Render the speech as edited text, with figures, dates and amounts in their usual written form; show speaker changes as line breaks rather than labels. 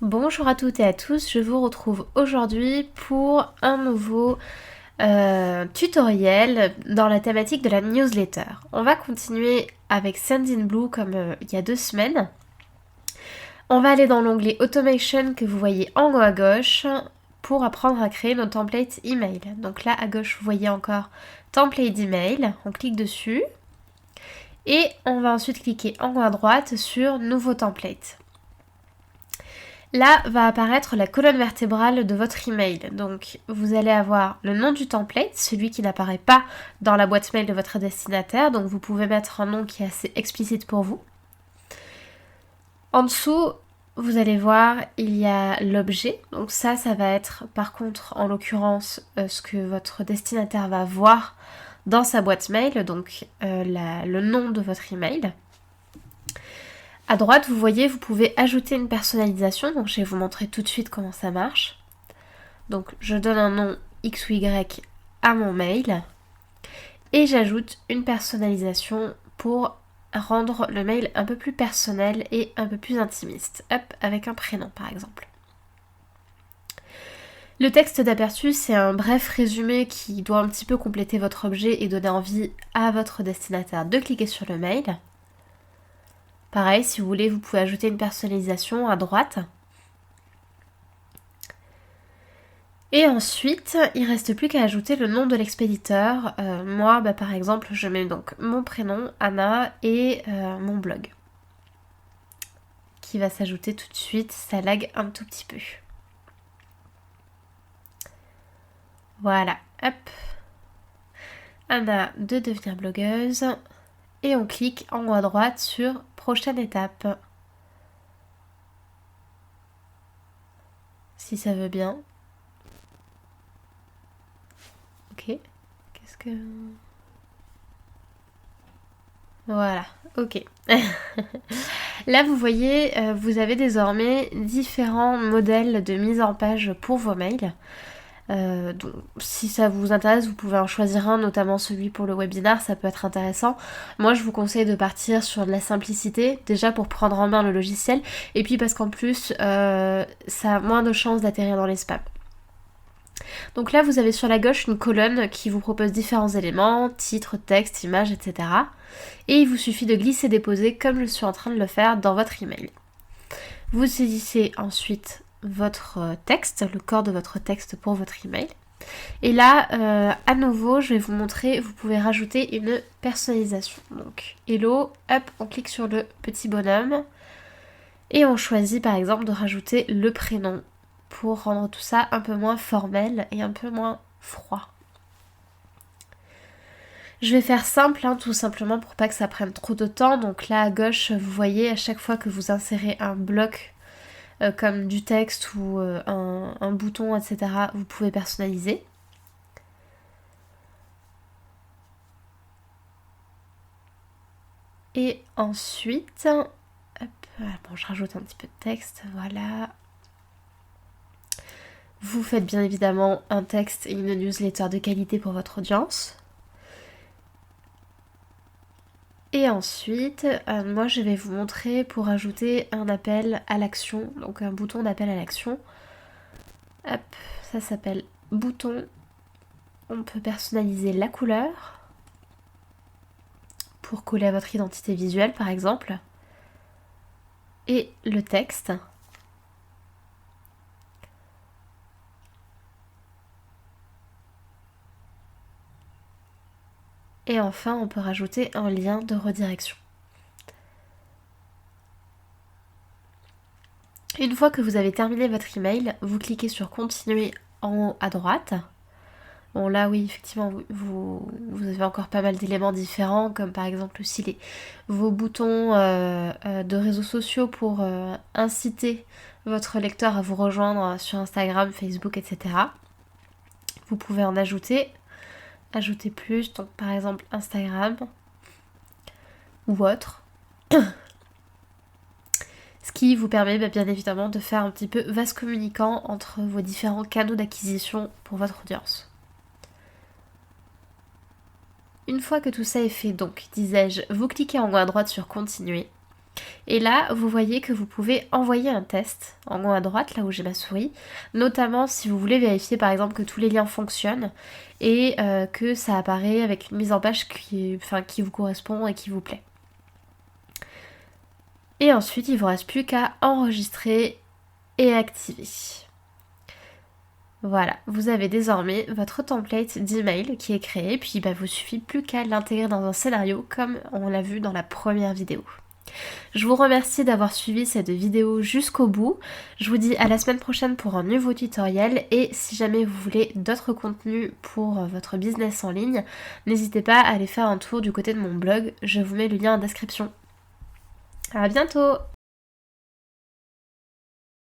Bonjour à toutes et à tous, je vous retrouve aujourd'hui pour un nouveau tutoriel dans la thématique de la newsletter. On va continuer avec Sendinblue comme il y a 2 semaines. On va aller dans l'onglet Automation que vous voyez en haut à gauche pour apprendre à créer nos templates email. Donc là à gauche vous voyez encore Template email, on clique dessus et on va ensuite cliquer en haut à droite sur Nouveau template. Là va apparaître la colonne vertébrale de votre email. Donc vous allez avoir le nom du template, celui qui n'apparaît pas dans la boîte mail de votre destinataire. Donc vous pouvez mettre un nom qui est assez explicite pour vous. En dessous, vous allez voir, il y a l'objet. Donc ça va être par contre en l'occurrence ce que votre destinataire va voir dans sa boîte mail. Donc le nom de votre email. À droite, vous voyez, vous pouvez ajouter une personnalisation, donc je vais vous montrer tout de suite comment ça marche. Donc je donne un nom X ou Y à mon mail et j'ajoute une personnalisation pour rendre le mail un peu plus personnel et un peu plus intimiste. Hop, avec un prénom par exemple. Le texte d'aperçu, c'est un bref résumé qui doit un petit peu compléter votre objet et donner envie à votre destinataire de cliquer sur le mail. Pareil, si vous voulez, vous pouvez ajouter une personnalisation à droite. Et ensuite, il ne reste plus qu'à ajouter le nom de l'expéditeur. Moi, par exemple, je mets donc mon prénom, Anna, et mon blog. Qui va s'ajouter tout de suite, ça lag un tout petit peu. Voilà, hop. Anna de devenir blogueuse. Et on clique en haut à droite sur prochaine étape. Si ça veut bien. Ok. Qu'est-ce que... Voilà, ok. Là, vous voyez, vous avez désormais différents modèles de mise en page pour vos mails. Donc, si ça vous intéresse, vous pouvez en choisir un, notamment celui pour le webinar, ça peut être intéressant. Moi, je vous conseille de partir sur de la simplicité, déjà pour prendre en main le logiciel, et puis parce qu'en plus, ça a moins de chances d'atterrir dans les spams. Donc là, vous avez sur la gauche une colonne qui vous propose différents éléments, titre, texte, image, etc. Et il vous suffit de glisser-déposer comme je suis en train de le faire dans votre email. Vous saisissez ensuite votre texte, le corps de votre texte pour votre email. Et là, à nouveau, je vais vous montrer, vous pouvez rajouter une personnalisation. Donc, hello, hop, on clique sur le petit bonhomme et on choisit par exemple de rajouter le prénom pour rendre tout ça un peu moins formel et un peu moins froid. Je vais faire simple, tout simplement pour pas que ça prenne trop de temps. Donc là à gauche, vous voyez à chaque fois que vous insérez un bloc comme du texte ou un bouton, etc., vous pouvez personnaliser. Et ensuite, hop, bon, je rajoute un petit peu de texte, voilà. Vous faites bien évidemment un texte et une newsletter de qualité pour votre audience. Et ensuite, moi je vais vous montrer pour ajouter un appel à l'action, donc un bouton d'appel à l'action. Hop, ça s'appelle bouton. On peut personnaliser la couleur pour coller à votre identité visuelle par exemple. Et le texte. Et enfin, on peut rajouter un lien de redirection. Une fois que vous avez terminé votre email, vous cliquez sur continuer en haut à droite. Bon là oui, effectivement, vous avez encore pas mal d'éléments différents, comme par exemple aussi vos boutons de réseaux sociaux pour inciter votre lecteur à vous rejoindre sur Instagram, Facebook, etc. Vous pouvez en ajouter plus, donc par exemple Instagram ou autre. Ce qui vous permet bien évidemment de faire un petit peu vase communicant entre vos différents canaux d'acquisition pour votre audience. Une fois que tout ça est fait, donc, disais-je, vous cliquez en haut à droite sur continuer. Et là, vous voyez que vous pouvez envoyer un test en haut à droite, là où j'ai ma souris, notamment si vous voulez vérifier par exemple que tous les liens fonctionnent et que ça apparaît avec une mise en page qui vous correspond et qui vous plaît. Et ensuite, il ne vous reste plus qu'à enregistrer et activer. Voilà, vous avez désormais votre template d'email qui est créé, puis il vous suffit plus qu'à l'intégrer dans un scénario comme on l'a vu dans la première vidéo. Je vous remercie d'avoir suivi cette vidéo jusqu'au bout. Je vous dis à la semaine prochaine pour un nouveau tutoriel et si jamais vous voulez d'autres contenus pour votre business en ligne, n'hésitez pas à aller faire un tour du côté de mon blog, je vous mets le lien en description. À bientôt!